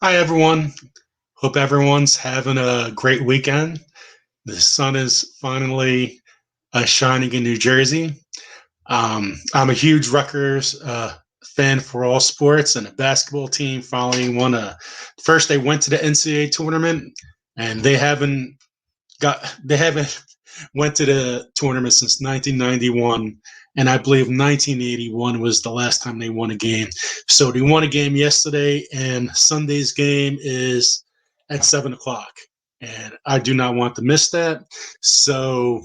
Hi, everyone. Hope everyone's having a great weekend. The sun is finally shining in New Jersey. I'm a huge Rutgers fan for all sports, and the basketball team finally won a. First, they went to the NCAA tournament, and they haven't went to the tournament since 1991, and I believe 1981 was the last time they won a game. So they won a game yesterday, and Sunday's game is at 7 o'clock, and I do not want to miss that. So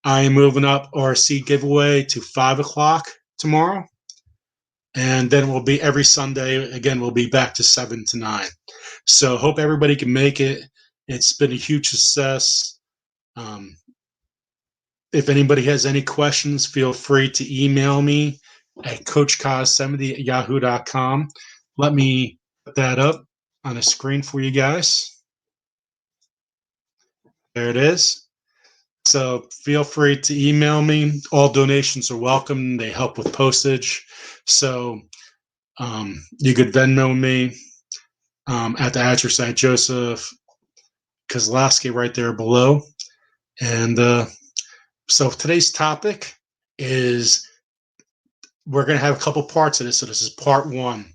I am moving up our seed giveaway to 5 o'clock tomorrow, and then we'll be every Sunday again. We'll be back to 7 to 9. So hope everybody can make it. It's been a huge success. Um, if anybody has any questions, feel free to email me at coachcos70@yahoo.com. Let me put that up on a screen for you guys. There it is. So feel free to email me. All donations are welcome. They help with postage. So you could Venmo me at the address at Joseph Kozlowski right there below. And so today's topic is we're going to have a couple parts of this. So this is part one.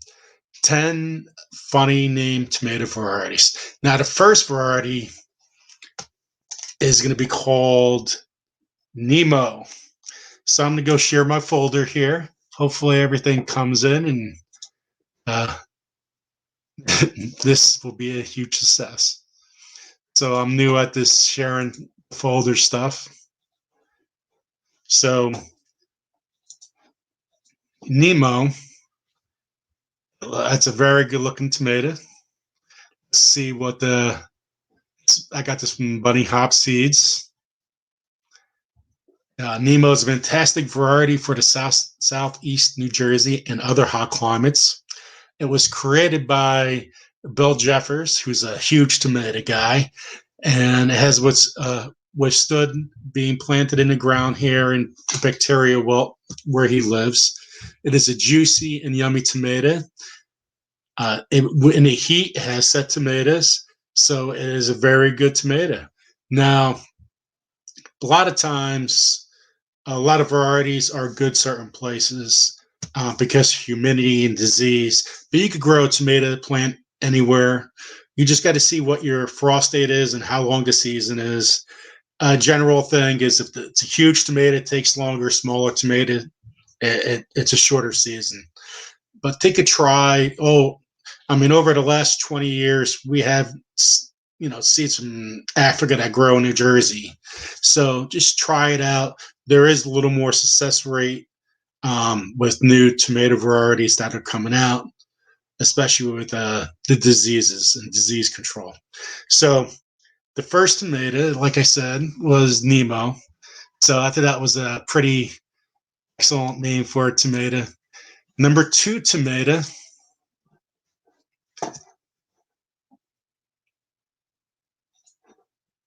10 funny name tomato varieties. Now, the first variety is going to be called Nemo. So I'm going to go share my folder here. Hopefully, everything comes in and uh, this will be a huge success. So I'm new at this sharing folder stuff. So, Nemo, that's a very good looking tomato. Let's see what I got this from Bunny Hop Seeds. Nemo is a fantastic variety for the southeast New Jersey and other hot climates. It was created by Bill Jeffers, who's a huge tomato guy, and it has withstood being planted in the ground here in bacteria well where he lives. It is a juicy and yummy tomato. In the heat, it has set tomatoes, so it is a very good tomato. Now, a lot of times, a lot of varieties are good certain places because of humidity and disease. But you could grow a tomato plant anywhere. You just got to see what your frost date is and how long the season is. A general thing is if it's a huge tomato, it takes longer. Smaller tomato, it's a shorter season. But take a try. I mean, over the last 20 years, we have seeds from Africa that grow in New Jersey. So just try it out. There is a little more success rate with new tomato varieties that are coming out, especially with the diseases and disease control. So the first tomato, like I said, was Nemo. So I thought that was a pretty excellent name for a tomato. Number two tomato.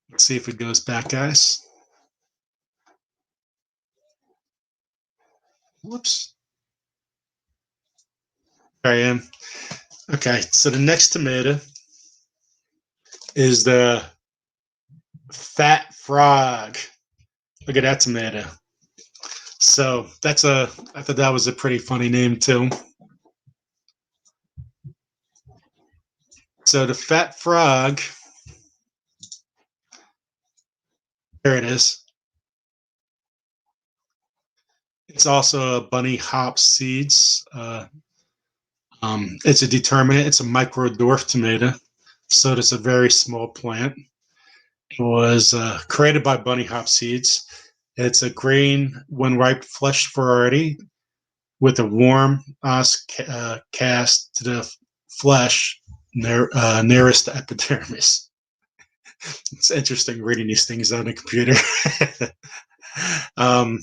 Let's see if it goes back, guys. Whoops. There I am. Okay, so the next tomato is the fat frog. Look at that tomato. So I thought that was a pretty funny name too. So the fat frog, there it is. It's also a bunny hop seeds. It's a determinate. It's a micro dwarf tomato, so it's a very small plant. It was created by bunny hop seeds. It's a green, when ripe, flesh variety with a warm cast to the flesh nearest the epidermis. It's interesting reading these things on a computer. um,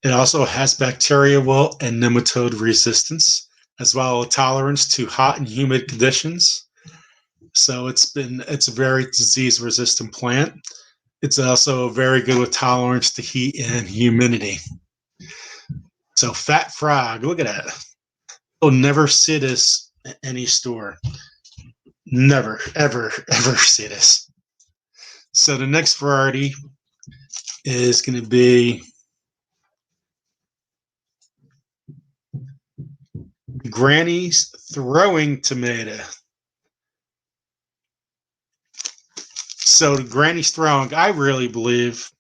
it also has bacterial wilt and nematode resistance, as well as tolerance to hot and humid conditions. So it's a very disease resistant plant. It's also very good with tolerance to heat and humidity. So fat frog, look at that. You'll never see this at any store. Never, ever, ever see this. So the next variety is going to be Granny's Throwing Tomato. So the Granny's Throwing, I really believe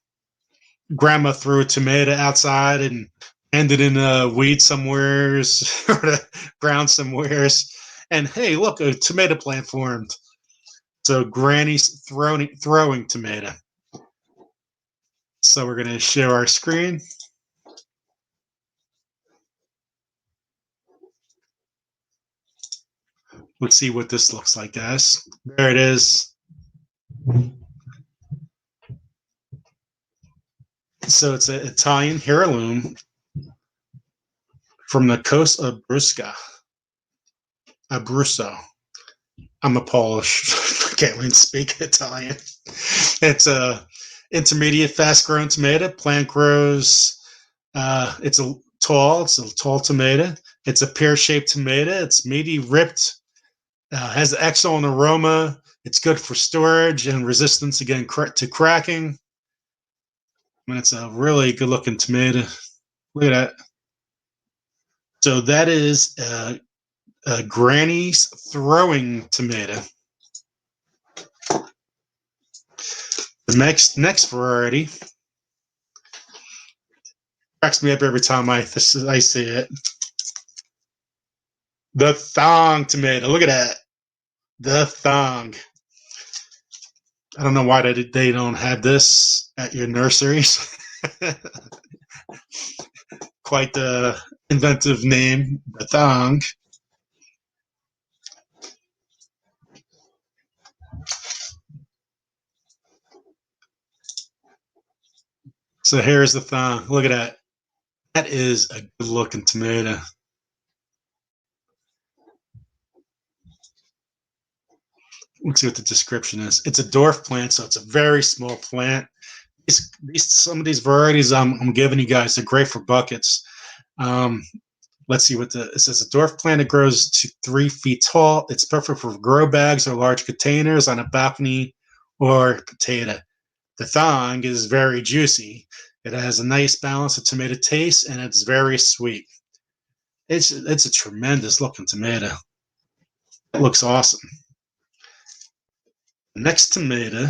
Grandma threw a tomato outside and ended in a weed somewheres or the ground somewheres. And hey, look, a tomato plant formed. So Granny's throwing tomato. So we're going to share our screen. Let's see what this looks like, guys. There it is. So it's an Italian heirloom from the coast of Abruzzo. I'm a Polish. I can't even speak Italian. It's a intermediate, fast-growing tomato. Plant grows. It's a tall tomato. It's a pear-shaped tomato. It's meaty, ripped. Has excellent aroma. It's good for storage and resistance to cracking. I mean, it's a really good-looking tomato. Look at that. So that is Granny's Throwing Tomato. The next variety cracks me up every time I see it. The Thong tomato. Look at that. The Thong. I don't know why they don't have this at your nurseries. Quite the inventive name, the Thong. So here's the Thong. Look at that. That is a good looking tomato. Let's see what the description is. It's a dwarf plant, so it's a very small plant. Some of these varieties I'm giving you guys are great for buckets. Let's see what it says. A dwarf plant that grows to 3 feet tall. It's perfect for grow bags or large containers on a balcony or potato. The Thong is very juicy. It has a nice balance of tomato taste, and it's very sweet. It's a tremendous looking tomato. It looks awesome. The next tomato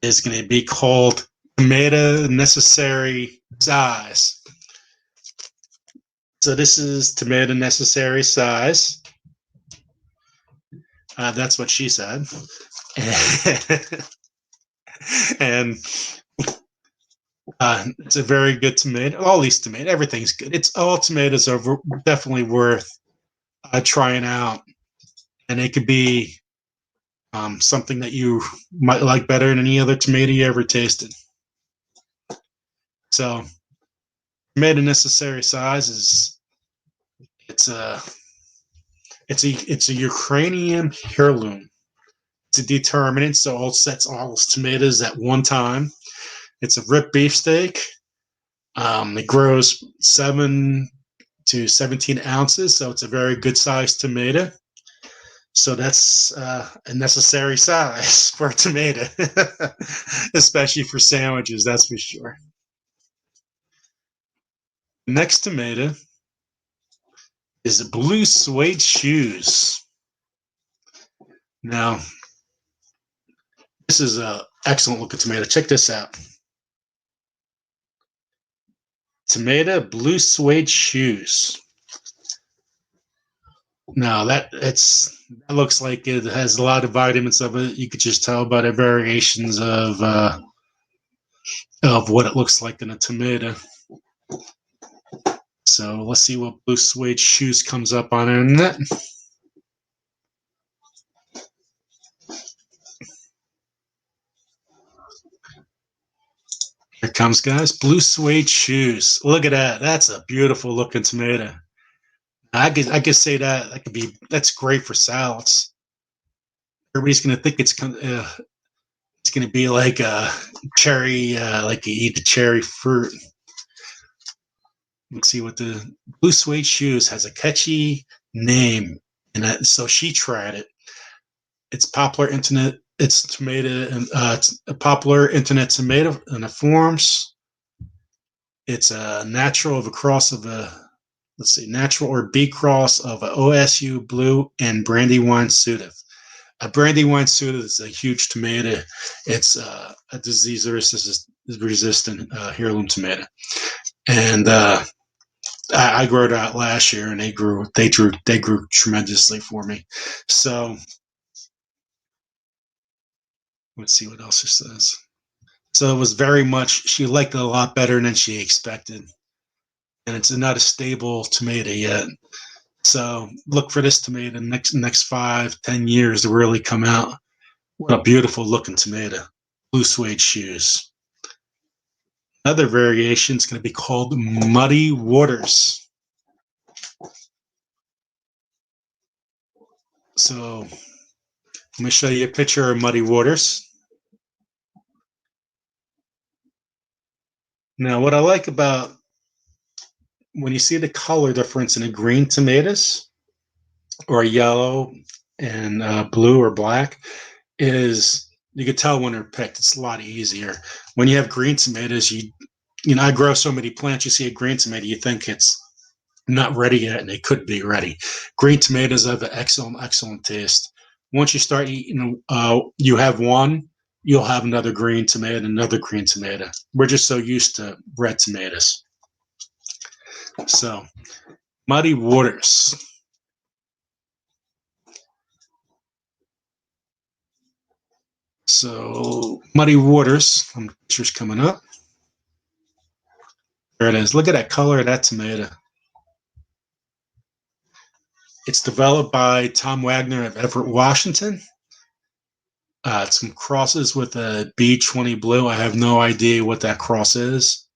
is going to be called Tomato Necessary Size. So this is tomato necessary size. That's what she said. And it's a very good tomato. All these tomatoes, everything's good. It's all tomatoes are definitely worth trying out, and it could be something that you might like better than any other tomato you ever tasted. So, tomato necessary size is it's a Ukrainian heirloom. It's a determinant, so it sets all its tomatoes at one time. It's a rib beefsteak. It grows 7 to 17 ounces, so it's a very good sized tomato. So that's a necessary size for a tomato, especially for sandwiches, that's for sure. Next tomato is blue suede shoes. Now, this is an excellent looking tomato. Check this out. Tomato blue suede shoes. Now that looks like it has a lot of vitamins of it. You could just tell by the variations of what it looks like in a tomato. So let's see what blue suede shoes comes up on the internet. Here it comes, guys. Blue suede shoes. Look at that. That's a beautiful looking tomato. I could say that's great for salads. Everybody's gonna think it's gonna be like a cherry, like you eat the cherry fruit. Let's see what the Blue Suede Shoes has a catchy name, and so she tried it. It's popular internet. It's tomato, and it's a popular internet tomato, and it forms. It's a natural of a cross of a, let's see, natural or B cross of a OSU blue and Brandywine Suede. A Brandywine Suede is a huge tomato. It's a disease resistant heirloom tomato, and I grew it out last year, and they grew tremendously for me. So let's see what else it says. So it was very much, she liked it a lot better than she expected, and it's not a stable tomato yet. So look for this tomato in the next 5-10 years to really come out. What a beautiful looking tomato. Blue Suede Shoes. Another variation is going to be called Muddy Waters. So let me show you a picture of Muddy Waters. Now, what I like about when you see the color difference in the green tomatoes or yellow and blue or black is you can tell when they're picked. It's a lot easier. When you have green tomatoes, I grow so many plants. You see a green tomato, you think it's not ready yet, and they could be ready. Green tomatoes have an excellent taste. Once you start eating, you have one, you'll have another green tomato, another green tomato. We're just so used to red tomatoes. So, Muddy Waters. So, Muddy Waters. Picture's coming up. There it is. Look at that color of that tomato. It's developed by Tom Wagner of Everett, Washington. Some crosses with a B20 blue. I have no idea what that cross is.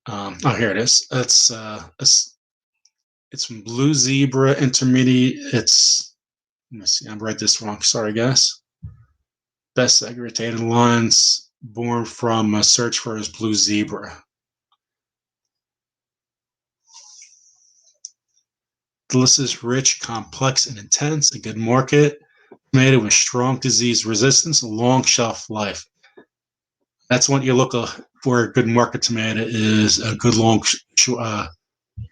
Here it is. It's from Blue Zebra Intermediate. Let me see. I read this wrong. Sorry, guys. Best segregated lines born from a search for his Blue Zebra. Delicious, rich, complex, and intense. A good market. Tomato with strong disease resistance, long shelf life. That's what you look for. A good market tomato is a good long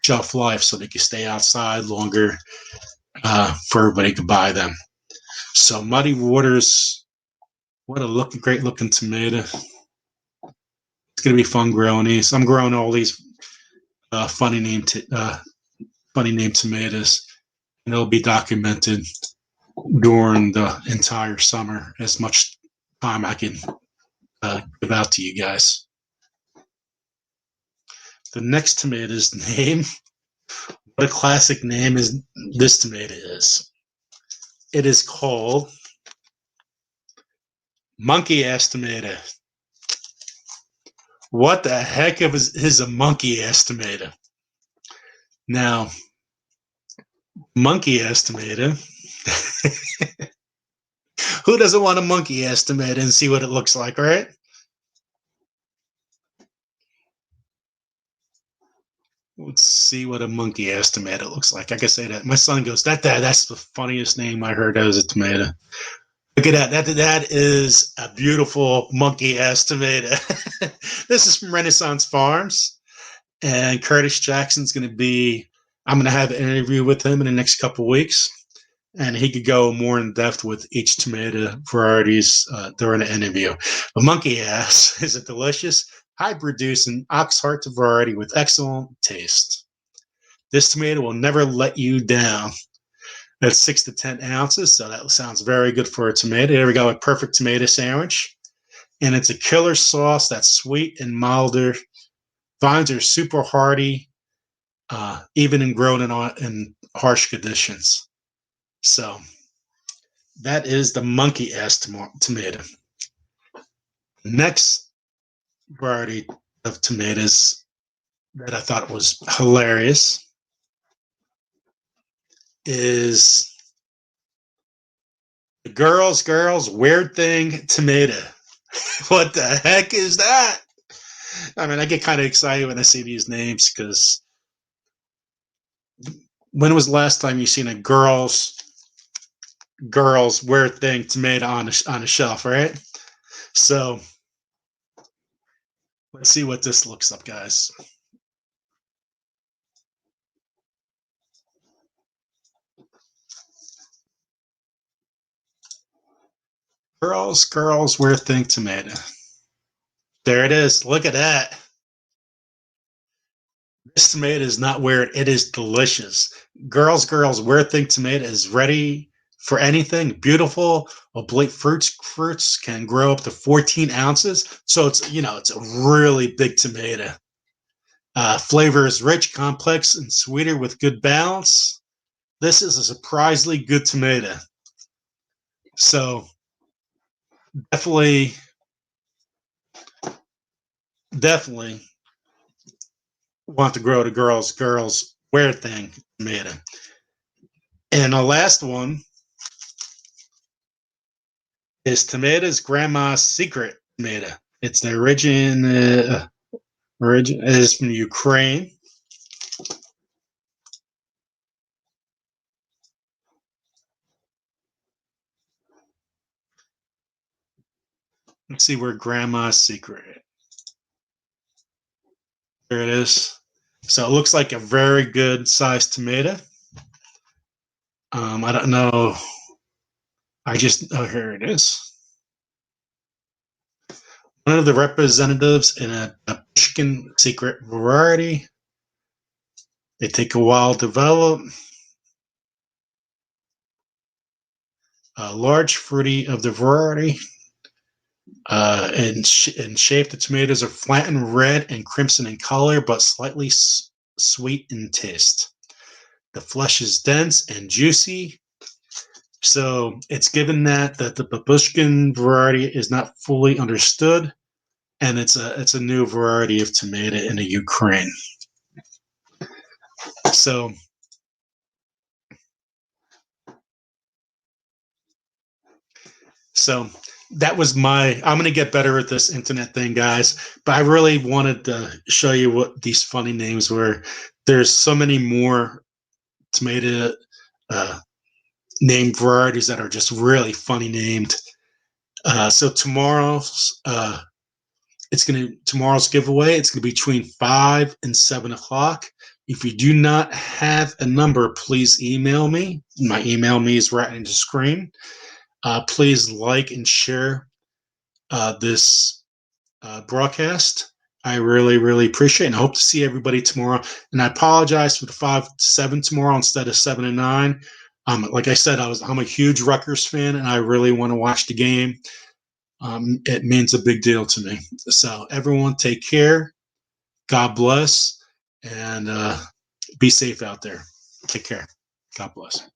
shelf life, so they can stay outside longer for everybody to buy them. So Muddy Waters, what a great looking tomato. It's gonna be fun growing these. I'm growing all these funny name tomatoes, and it'll be documented during the entire summer as much time I can give out to you guys. The next tomato's name, what a classic name is this tomato is. It is called Monkey Ass Tomato. What the heck is a monkey ass tomato? Now, monkey ass tomato. Who doesn't want a monkey ass tomato and see what it looks like, right? Let's see what a monkey ass tomato looks like. I can say that. My son goes, that's the funniest name I heard as a tomato. Look at that. That is a beautiful monkey ass tomato. This is from Renaissance Farms. And Curtis Jackson's going to be, I'm going to have an interview with him in the next couple of weeks. And he could go more in depth with each tomato varieties during the interview. A monkey ass is a delicious, high-producing ox-heart variety with excellent taste. This tomato will never let you down. That's 6 to 10 ounces, so that sounds very good for a tomato. There we go, a perfect tomato sandwich. And it's a killer sauce that's sweet and milder. Vines are super hardy, even in grown in harsh conditions. So that is the monkey ass tomato. Next variety of tomatoes that I thought was hilarious is the girls weird thing tomato. What the heck is that? I mean, I get kind of excited when I see these names because when was the last time you seen a girls wear thing tomato on a shelf, right? So let's see what this looks up, guys. Girls wear thing tomato. There it is. Look at that. This tomato is not weird. It is delicious. Girls, wear thing tomato is ready for anything. Beautiful. Oblate fruits can grow up to 14 ounces. So it's a really big tomato. Flavor is rich, complex, and sweeter with good balance. This is a surprisingly good tomato. So definitely, definitely want to grow the girls wear thing tomato. And the last one is tomatoes grandma's secret tomato. It's the origin is from Ukraine. Let's see where grandma's secret. There it is. So it looks like a very good sized tomato. I don't know. Here it is. One of the representatives in a Pushkin secret variety. They take a while to develop. A large fruity of the variety. In shape, the tomatoes are flattened red and crimson in color, but slightly sweet in taste. The flesh is dense and juicy. So it's given that the babushkin variety is not fully understood, and it's a new variety of tomato in the Ukraine. So so that was my. I'm gonna get better at this internet thing, guys. But I really wanted to show you what these funny names were. There's so many more tomato uh, named varieties that are just really funny named. So tomorrow's giveaway. It's gonna be between 5 and 7 o'clock. If you do not have a number, please email me. My email me is right in the screen. Please like and share this broadcast. I really, really appreciate it. And I hope to see everybody tomorrow. And I apologize for the 5-7 tomorrow instead of 7-9. Like I said, I'm a huge Rutgers fan, and I really want to watch the game. It means a big deal to me. So everyone, take care. God bless, and be safe out there. Take care. God bless.